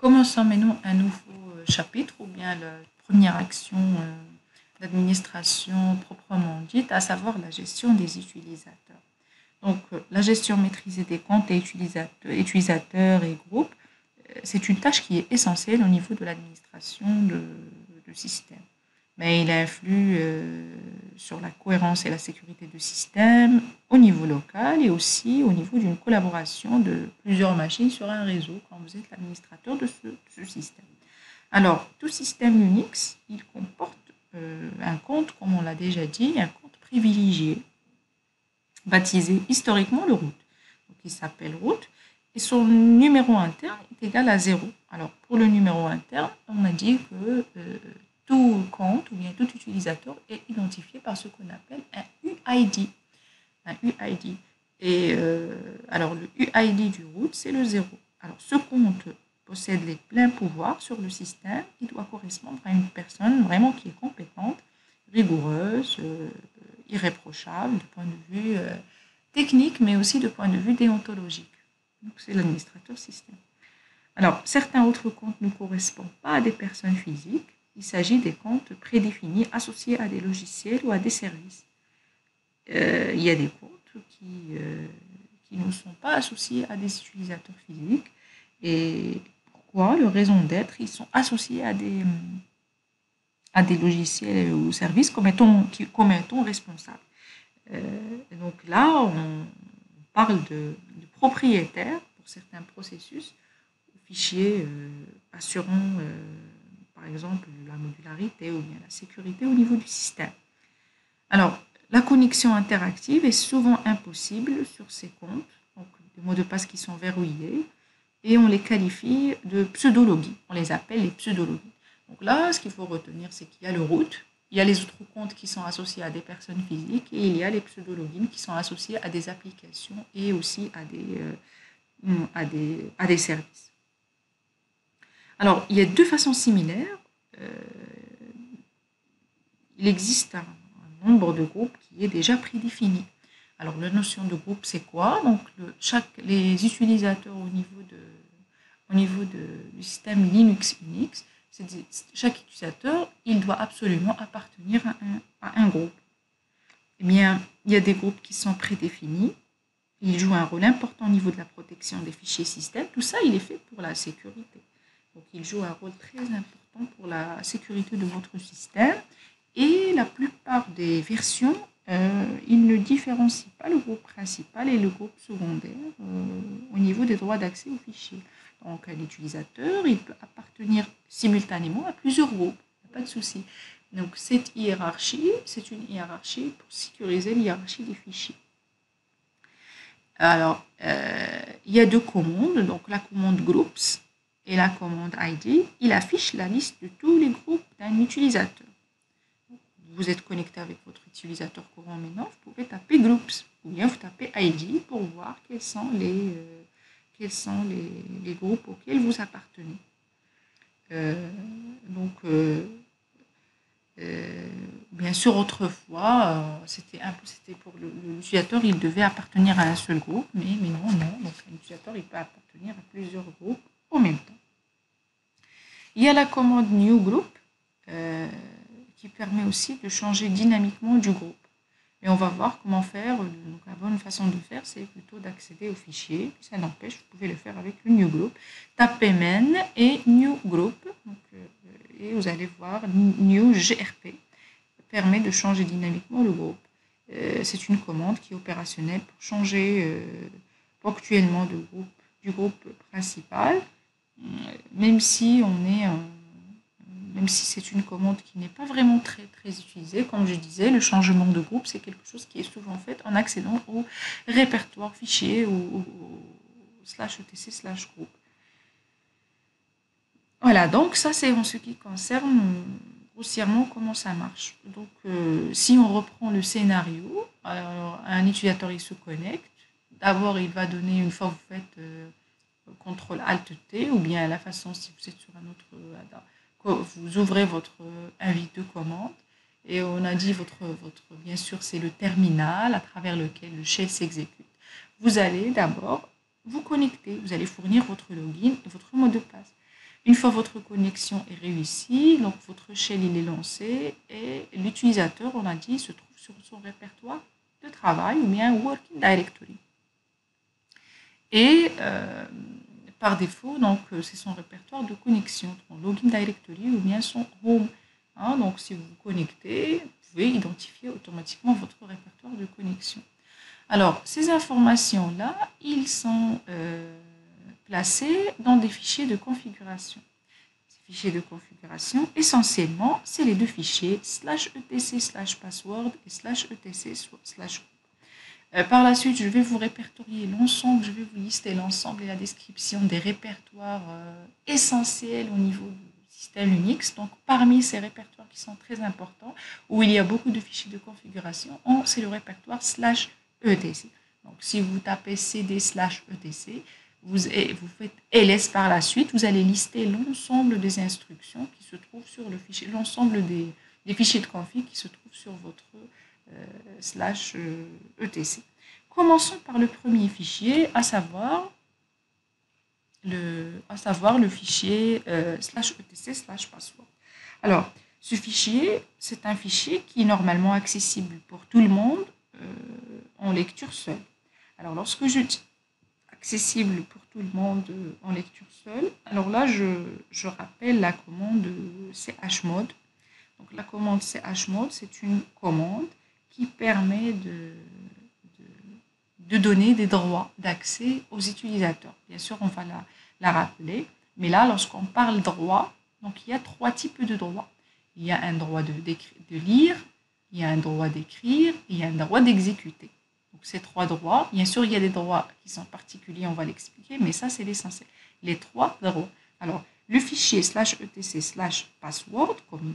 Commençons maintenant un nouveau chapitre, ou bien la première action d'administration proprement dite, à savoir la gestion des utilisateurs. Donc, la gestion maîtrisée des comptes et utilisateurs et groupes, c'est une tâche qui est essentielle au niveau de l'administration de système. Mais il influe sur la cohérence et la sécurité du système au niveau local et aussi au niveau d'une collaboration de plusieurs machines sur un réseau quand vous êtes l'administrateur de ce système. Alors, tout système Unix, il comporte un compte, comme on l'a déjà dit, un compte privilégié, baptisé historiquement le root. Donc, il s'appelle root et son numéro interne est égal à 0. Alors, pour le numéro interne, on a dit que tout compte ou bien tout utilisateur est identifié par ce qu'on appelle un UID. Un UID. Et alors, le UID du root, c'est le 0. Alors, ce compte possède les pleins pouvoirs sur le système. Il doit correspondre à une personne vraiment qui est compétente, rigoureuse, irréprochable du point de vue technique, mais aussi du point de vue déontologique. Donc, c'est l'administrateur système. Alors, certains autres comptes ne correspondent pas à des personnes physiques. Il s'agit des comptes prédéfinis associés à des logiciels ou à des services. Il y a des comptes qui ne sont pas associés à des utilisateurs physiques. Et pourquoi? Leur raison d'être, ils sont associés à des logiciels ou services comme étant responsables. Donc là, on parle de propriétaire pour certains processus, fichiers assurant par exemple la modularité ou bien la sécurité au niveau du système. Alors, la connexion interactive est souvent impossible sur ces comptes, donc des mots de passe qui sont verrouillés, et on les qualifie de pseudologins. On les appelle les pseudologins. Donc là, ce qu'il faut retenir, c'est qu'il y a le root, il y a les autres comptes qui sont associés à des personnes physiques, et il y a les pseudologins qui sont associés à des applications et aussi à des services. Alors, il y a deux façons similaires. Il existe un nombre de groupes qui est déjà prédéfini. Alors, la notion de groupe, c'est quoi? Donc, les utilisateurs au niveau du système Linux Unix, chaque utilisateur, il doit absolument appartenir à un groupe. Eh bien, il y a des groupes qui sont prédéfinis. Ils jouent un rôle important au niveau de la protection des fichiers système. Tout ça, il est fait pour la sécurité. Donc, il joue un rôle très important pour la sécurité de votre système. Et la plupart des versions, ils ne différencient pas le groupe principal et le groupe secondaire au niveau des droits d'accès aux fichiers. Donc, un utilisateur, il peut appartenir simultanément à plusieurs groupes. Il n'y a pas de souci. Donc, cette hiérarchie, c'est une hiérarchie pour sécuriser l'hiérarchie des fichiers. Alors, il y a deux commandes. Donc, la commande groups et la commande ID, il affiche la liste de tous les groupes d'un utilisateur. Vous êtes connecté avec votre utilisateur courant maintenant, vous pouvez taper groups ou bien vous tapez ID pour voir quels sont les groupes auxquels vous appartenez. Bien sûr, autrefois, c'était pour l'utilisateur, il devait appartenir à un seul groupe, mais non. Donc, un utilisateur, il peut appartenir à plusieurs groupes en même temps. Il y a la commande new group qui permet aussi de changer dynamiquement du groupe. Et on va voir comment faire. Donc, la bonne façon de faire, c'est plutôt d'accéder au fichier. Ça n'empêche, vous pouvez le faire avec le new group. Tapez men et new group. Donc, et vous allez voir new grp permet de changer dynamiquement le groupe. C'est une commande qui est opérationnelle pour changer ponctuellement du groupe principal, même si c'est une commande qui n'est pas vraiment très utilisée. Comme je disais, le changement de groupe, c'est quelque chose qui est souvent fait en accédant au répertoire fichier ou /etc/groupe. Voilà, donc ça c'est en ce qui concerne grossièrement comment ça marche. Donc si on reprend le scénario, alors, un utilisateur il se connecte. D'abord il va donner, une fois que vous faites CTRL-ALT-T, ou bien à la façon si vous êtes sur un autre, vous ouvrez votre invite de commande et on a dit bien sûr c'est le terminal à travers lequel le shell s'exécute. Vous allez d'abord vous connecter, vous allez fournir votre login et votre mot de passe. Une fois votre connexion est réussie, donc votre shell il est lancé et l'utilisateur, on a dit, se trouve sur son répertoire de travail ou bien Working Directory. Et par défaut, donc c'est son répertoire de connexion, son Login Directory ou bien son Home. Hein, donc si vous vous connectez, vous pouvez identifier automatiquement votre répertoire de connexion. Alors, ces informations-là, ils sont placés dans des fichiers de configuration. Ces fichiers de configuration, essentiellement, c'est les deux fichiers /etc/password et /etc/group. Par la suite, je vais vous répertorier l'ensemble, je vais vous lister l'ensemble et la description des répertoires essentiels au niveau du système Unix. Donc, parmi ces répertoires qui sont très importants, où il y a beaucoup de fichiers de configuration, c'est le répertoire /etc. Donc, si vous tapez cd/etc, vous faites ls par la suite, vous allez lister l'ensemble des instructions qui se trouvent sur le fichier, l'ensemble des fichiers de config qui se trouvent sur votre /etc. Commençons par le premier fichier, à savoir le fichier /etc/password. Alors, ce fichier, c'est un fichier qui est normalement accessible pour tout le monde en lecture seule. Alors, lorsque je dis accessible pour tout le monde en lecture seule, alors là, je rappelle la commande chmod. Donc, la commande chmod, c'est une commande qui permet de donner des droits d'accès aux utilisateurs. Bien sûr, on va la rappeler, mais là, lorsqu'on parle droit, donc il y a 3 types de droits. Il y a un droit de lire, il y a un droit d'écrire, et il y a un droit d'exécuter. Donc ces 3 droits, bien sûr, il y a des droits qui sont particuliers, on va l'expliquer, mais ça, c'est l'essentiel. Les 3 droits. Alors, le fichier /etc/password, comme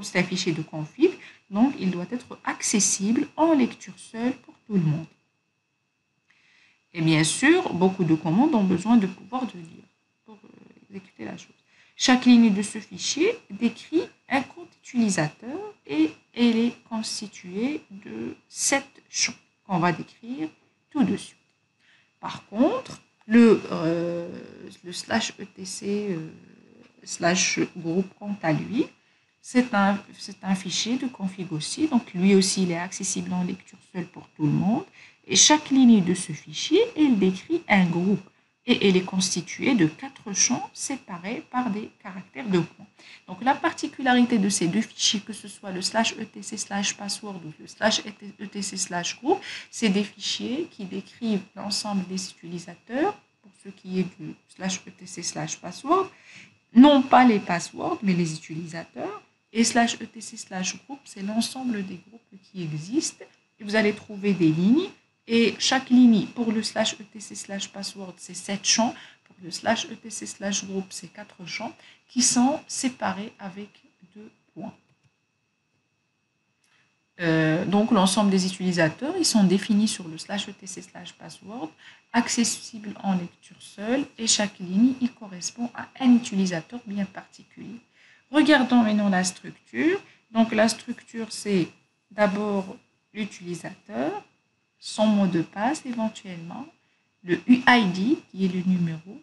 c'est un fichier de config, donc il doit être accessible en lecture seule pour tout le monde. Et bien sûr, beaucoup de commandes ont besoin de pouvoir de lire pour exécuter la chose. Chaque ligne de ce fichier décrit un compte utilisateur et elle est constituée de 7 champs qu'on va décrire tout de suite. Par contre, le /etc/group quant à lui, c'est un fichier de config aussi, donc lui aussi il est accessible en lecture seule pour tout le monde. Et chaque ligne de ce fichier, elle décrit un groupe. Et elle est constituée de 4 champs séparés par des caractères de points. Donc la particularité de ces deux fichiers, que ce soit le /etc/password ou le /etc/group, c'est des fichiers qui décrivent l'ensemble des utilisateurs, pour ce qui est du /etc/password, non pas les passwords, mais les utilisateurs. Et /etc/group, c'est l'ensemble des groupes qui existent. Et vous allez trouver des lignes. Et chaque ligne, pour le /etc/password, c'est 7 champs. Pour le /etc/group, c'est 4 champs qui sont séparés avec 2 points. Donc, l'ensemble des utilisateurs, ils sont définis sur le /etc/password, accessible en lecture seule, et chaque ligne, il correspond à un utilisateur bien particulier. Regardons maintenant la structure. Donc, la structure, c'est d'abord l'utilisateur, son mot de passe éventuellement, le UID qui est le numéro,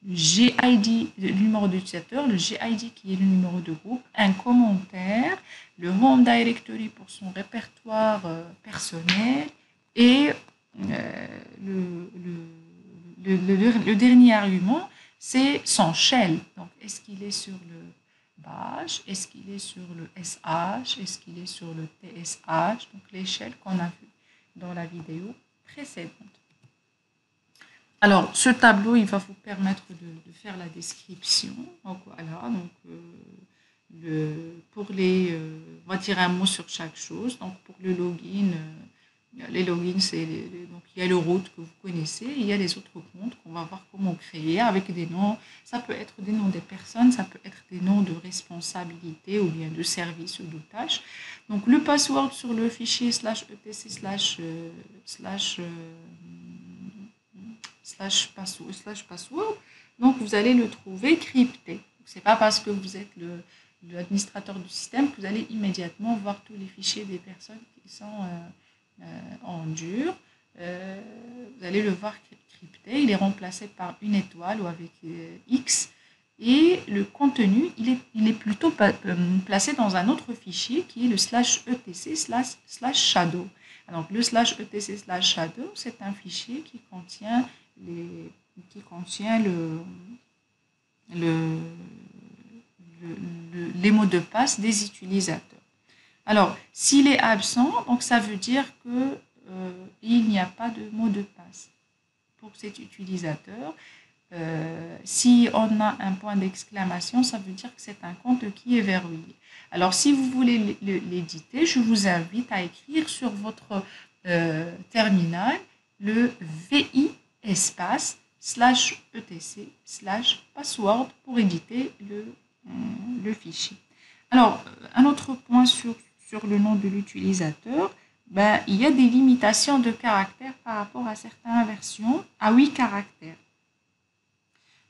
le GID, le numéro d'utilisateur, le GID qui est le numéro de groupe, un commentaire, le Home Directory pour son répertoire personnel et le dernier argument, c'est son shell. Donc, est-ce qu'il est sur le bash, est-ce qu'il est sur le SH, est-ce qu'il est sur le TSH, donc les shells qu'on a vu dans la vidéo précédente. Alors, ce tableau, il va vous permettre de faire la description. Donc, voilà, donc, on va dire un mot sur chaque chose. Donc, pour le login, les logins, donc il y a le root que vous connaissez, et il y a les autres comptes qu'on va voir comment créer avec des noms. Ça peut être des noms des personnes, ça peut être des noms de responsabilité ou bien de service ou de tâches. Donc, le password sur le fichier /etc/password, donc vous allez le trouver crypté. Ce n'est pas parce que vous êtes l'administrateur du système que vous allez immédiatement voir tous les fichiers des personnes qui sont en dur. vous allez le voir crypté, il est remplacé par une étoile ou avec X, et le contenu, il est plutôt placé dans un autre fichier qui est le /etc/shadow. Donc le /etc/shadow, c'est un fichier qui contient les mots de passe des utilisateurs. Alors, s'il est absent, donc ça veut dire que il n'y a pas de mot de passe pour cet utilisateur. Si on a un point d'exclamation, ça veut dire que c'est un compte qui est verrouillé. Alors, si vous voulez l'éditer, je vous invite à écrire sur votre terminal le VI espace /etc/password pour éditer le fichier. Alors, un autre point sur le nom de l'utilisateur, il y a des limitations de caractères par rapport à certaines versions à 8 caractères.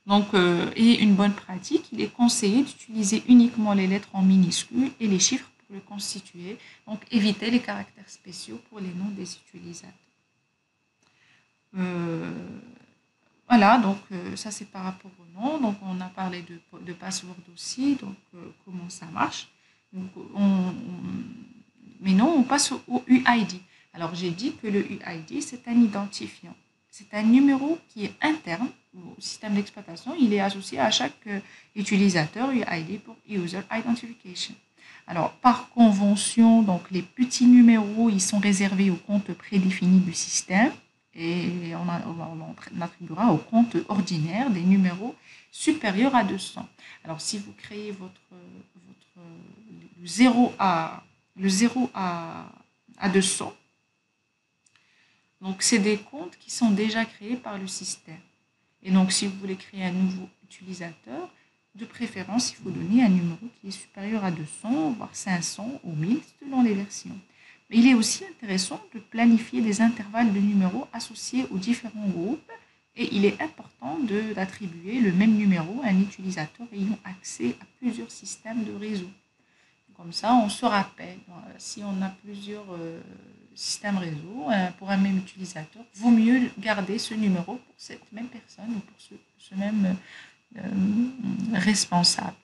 Donc, et une bonne pratique, il est conseillé d'utiliser uniquement les lettres en minuscules et les chiffres pour le constituer. Donc, évitez les caractères spéciaux pour les noms des utilisateurs. Voilà, donc ça c'est par rapport au nom. Donc, on a parlé de password aussi, donc comment ça marche. Donc, mais non, on passe au UID. Alors, j'ai dit que le UID, c'est un identifiant. C'est un numéro qui est interne au système d'exploitation. Il est associé à chaque utilisateur UID pour User Identification. Alors, par convention, donc les petits numéros, ils sont réservés au compte prédéfini du système et on attribuera au compte ordinaire des numéros supérieurs à 200. Alors, si vous créez le 0 à 200, donc c'est des comptes qui sont déjà créés par le système. Et donc, si vous voulez créer un nouveau utilisateur, de préférence, il faut donner un numéro qui est supérieur à 200, voire 500 ou 1000, selon les versions. Mais il est aussi intéressant de planifier des intervalles de numéros associés aux différents groupes et il est important d'attribuer le même numéro à un utilisateur ayant accès à plusieurs systèmes de réseau. Comme ça, on se rappelle, si on a plusieurs systèmes réseau pour un même utilisateur, vaut mieux garder ce numéro pour cette même personne ou pour ce même responsable.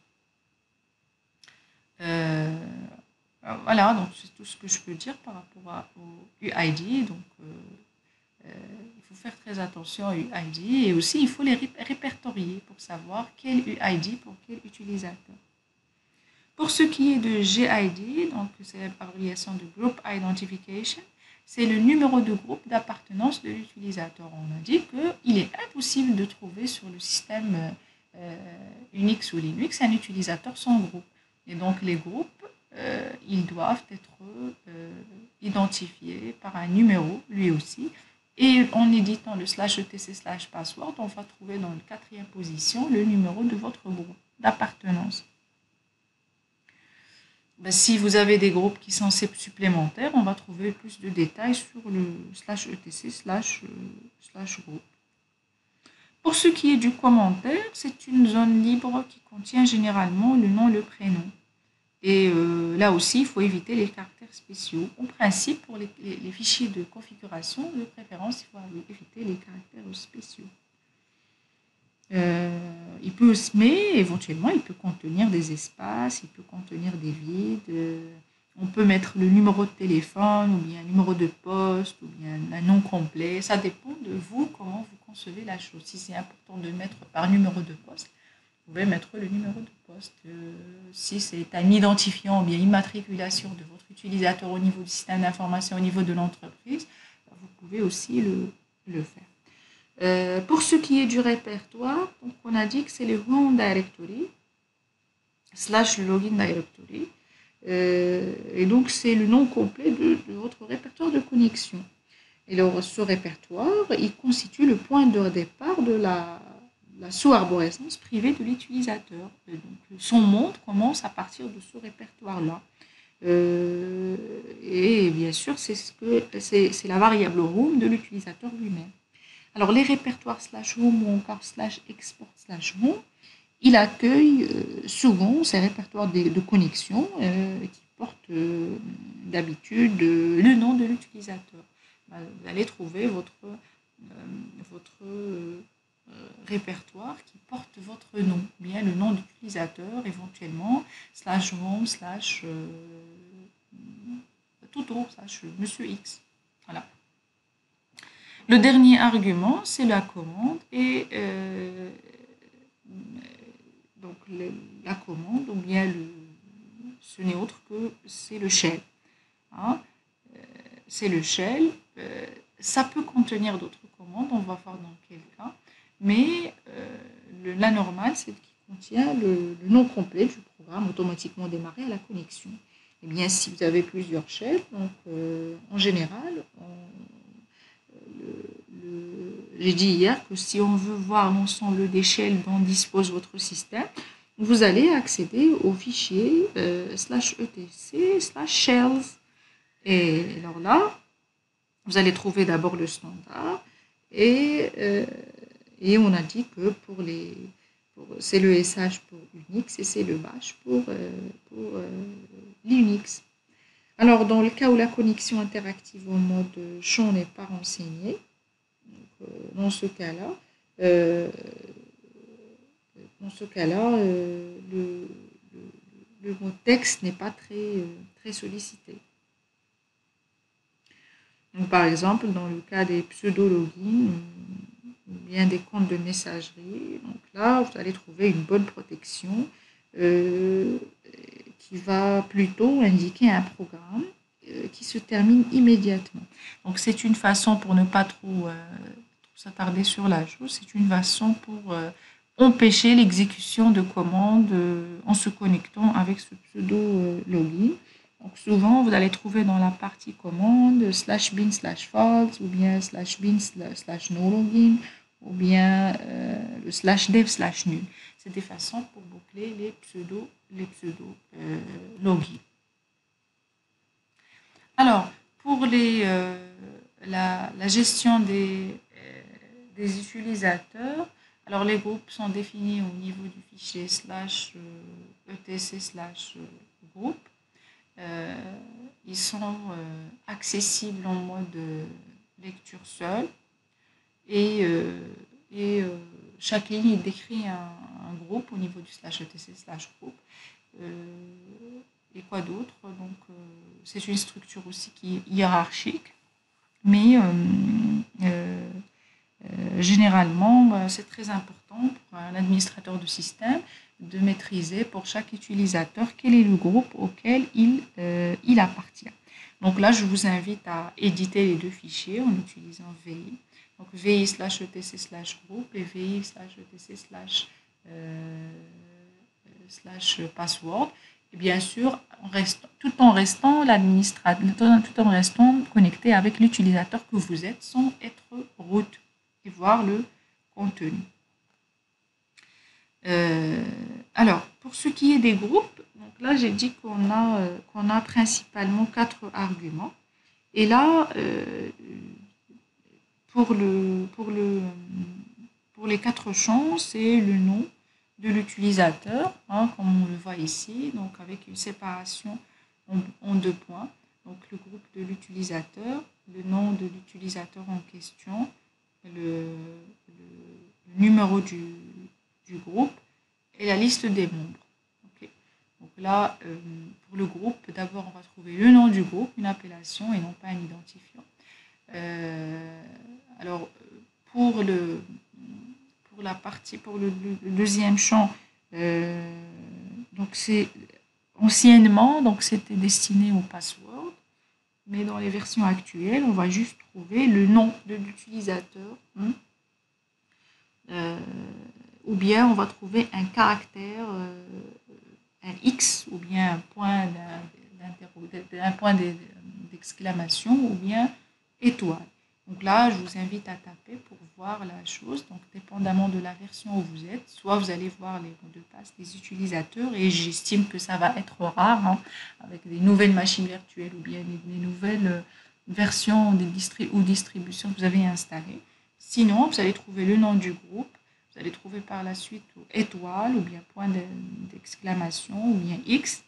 Voilà, donc c'est tout ce que je peux dire par rapport au UID. Donc, il faut faire très attention au UID et aussi il faut les répertorier pour savoir quel UID pour quel utilisateur. Pour ce qui est de GID, donc c'est l'abréviation de Group Identification, c'est le numéro de groupe d'appartenance de l'utilisateur. On a dit qu'il est impossible de trouver sur le système Unix ou Linux un utilisateur sans groupe. Et donc les groupes, ils doivent être identifiés par un numéro, lui aussi. Et en éditant le /etc/password, on va trouver dans la 4e position le numéro de votre groupe d'appartenance. Si vous avez des groupes qui sont supplémentaires, on va trouver plus de détails sur le /etc/groupe. Pour ce qui est du commentaire, c'est une zone libre qui contient généralement le nom et le prénom. Et là aussi, il faut éviter les caractères spéciaux. En principe, pour les fichiers de configuration, de préférence, il faut éviter les caractères spéciaux. Mais éventuellement, il peut contenir des espaces, il peut contenir des vides. On peut mettre le numéro de téléphone, ou bien un numéro de poste, ou bien un nom complet. Ça dépend de vous, comment vous concevez la chose. Si c'est important de mettre par numéro de poste, vous pouvez mettre le numéro de poste. Si c'est un identifiant ou bien immatriculation de votre utilisateur au niveau du système d'information, au niveau de l'entreprise, vous pouvez aussi le faire. Pour ce qui est du répertoire, donc on a dit que c'est le home directory / login directory. Et donc, c'est le nom complet de votre répertoire de connexion. Et alors, ce répertoire, il constitue le point de départ de la sous-arborescence privée de l'utilisateur. Donc, son monde commence à partir de ce répertoire-là. Et bien sûr, c'est la variable home de l'utilisateur lui-même. Alors, les répertoires /home ou encore /export/home, il accueille souvent ces répertoires de connexion qui portent d'habitude le nom de l'utilisateur. vous allez trouver votre répertoire qui porte votre nom, bien le nom d'utilisateur éventuellement, /home, /tuto, /monsieur X. Voilà. Le dernier argument, c'est la commande et donc la commande, ou bien ce n'est autre que c'est le shell. Hein. C'est le shell. Ça peut contenir d'autres commandes, on va voir dans quel cas, mais la normale, c'est qui contient le nom complet du programme automatiquement démarré à la connexion. Et bien, si vous avez plusieurs shells, donc en général, j'ai dit hier que si on veut voir l'ensemble des shells dont dispose votre système, vous allez accéder au fichier /etc/shells. Et alors là, vous allez trouver d'abord le standard et on a dit que c'est le SH pour Unix et c'est le bash pour Linux. Alors, dans le cas où la connexion interactive en mode champ n'est pas renseignée, dans ce cas-là, le mot texte n'est pas très sollicité. Donc, par exemple, dans le cas des pseudo-logins ou bien des comptes de messagerie, donc là, vous allez trouver une bonne protection qui va plutôt indiquer un programme qui se termine immédiatement. Donc, c'est une façon, pour ne pas trop s'attarder sur la chose, c'est une façon pour empêcher l'exécution de commandes en se connectant avec ce pseudo-login. Donc souvent, vous allez trouver dans la partie commande /bin/false ou bien /bin/no-login ou bien le /dev/nul. C'est des façons pour boucler les pseudo-logins. Alors, pour la gestion des utilisateurs, alors les groupes sont définis au niveau du fichier /etc/groupe. Ils sont accessibles en mode lecture seule et chaque ligne décrit un groupe au niveau du /etc/groupe. Et quoi d'autre? Donc, c'est une structure aussi qui est hiérarchique, mais généralement, c'est très important pour un administrateur de système de maîtriser pour chaque utilisateur quel est le groupe auquel il appartient. Donc là, je vous invite à éditer les deux fichiers en utilisant VI. Donc VI/etc/group et VI/etc/password. Et bien sûr, tout en restant connecté avec l'utilisateur que vous êtes sans être root et voir le contenu. Alors, pour ce qui est des groupes, donc là j'ai dit qu'on a principalement 4 arguments. Et là, pour les 4 champs, c'est le nom de l'utilisateur, hein, comme on le voit ici, donc avec une séparation en 2 points. Donc le groupe de l'utilisateur, le nom de l'utilisateur en question, le numéro du groupe et la liste des membres. Okay. Donc là, pour le groupe, d'abord on va trouver le nom du groupe, une appellation et non pas un identifiant. Alors pour le deuxième champ, donc c'est anciennement, donc c'était destiné au password, mais dans les versions actuelles, on va juste trouver le nom de l'utilisateur. Ou bien on va trouver un caractère, un X, ou bien un point d'exclamation, ou bien étoile. Donc là, je vous invite à taper pour voir la chose. Donc, dépendamment de la version où vous êtes, soit vous allez voir les mots de passe des utilisateurs, et j'estime que ça va être rare, hein, avec des nouvelles machines virtuelles ou bien des nouvelles versions ou distributions que vous avez installées. Sinon, vous allez trouver le nom du groupe. Vous allez trouver par la suite étoile ou bien point d'exclamation ou bien X.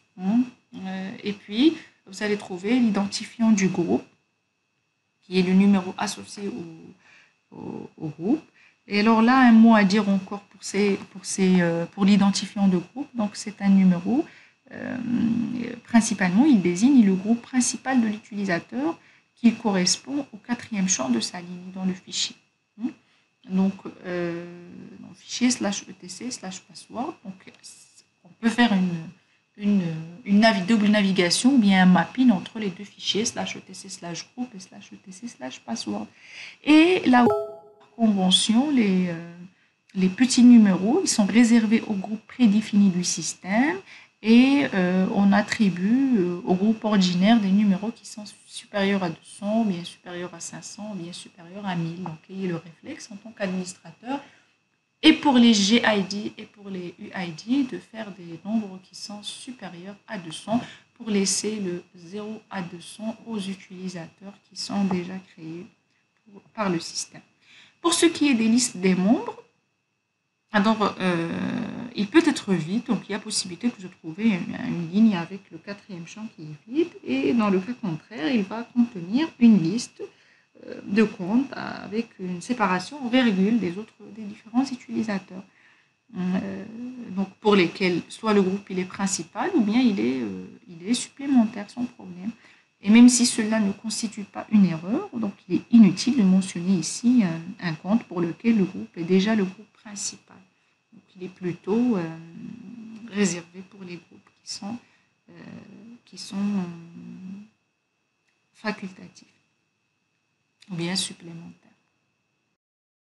Et puis, vous allez trouver l'identifiant du groupe qui est le numéro associé au groupe. Et alors là, un mot à dire encore pour l'identifiant de groupe. Donc, c'est un numéro. Principalement, il désigne le groupe principal de l'utilisateur qui correspond au 4e champ de sa ligne dans le fichier. Donc, dans le fichier /etc/password, donc, on peut faire une double navigation ou bien un mapping entre les deux fichiers /etc/group et /etc/password. Et là, par convention, les petits numéros, ils sont réservés au groupe prédéfini du système et on attribue au groupe ordinaire des numéros qui sont supérieurs à 200, bien supérieurs à 500, bien supérieurs à 1000. Donc, ayez le réflexe en tant qu'administrateur et pour les GID et pour les UID de faire des nombres qui sont supérieurs à 200 pour laisser le 0 à 200 aux utilisateurs qui sont déjà créés par le système. Pour ce qui est des listes des membres, alors, il peut être vide, donc il y a possibilité que je trouve une ligne avec le 4e champ qui est vide, et dans le cas contraire, il va contenir une liste de comptes avec une séparation en virgule des différents utilisateurs. Donc pour lesquels soit le groupe il est principal ou bien il est supplémentaire sans problème. Et même si cela ne constitue pas une erreur, donc il est inutile de mentionner ici un compte pour lequel le groupe est déjà le groupe principal. Donc il est plutôt réservé pour les groupes qui sont facultatifs ou bien supplémentaires.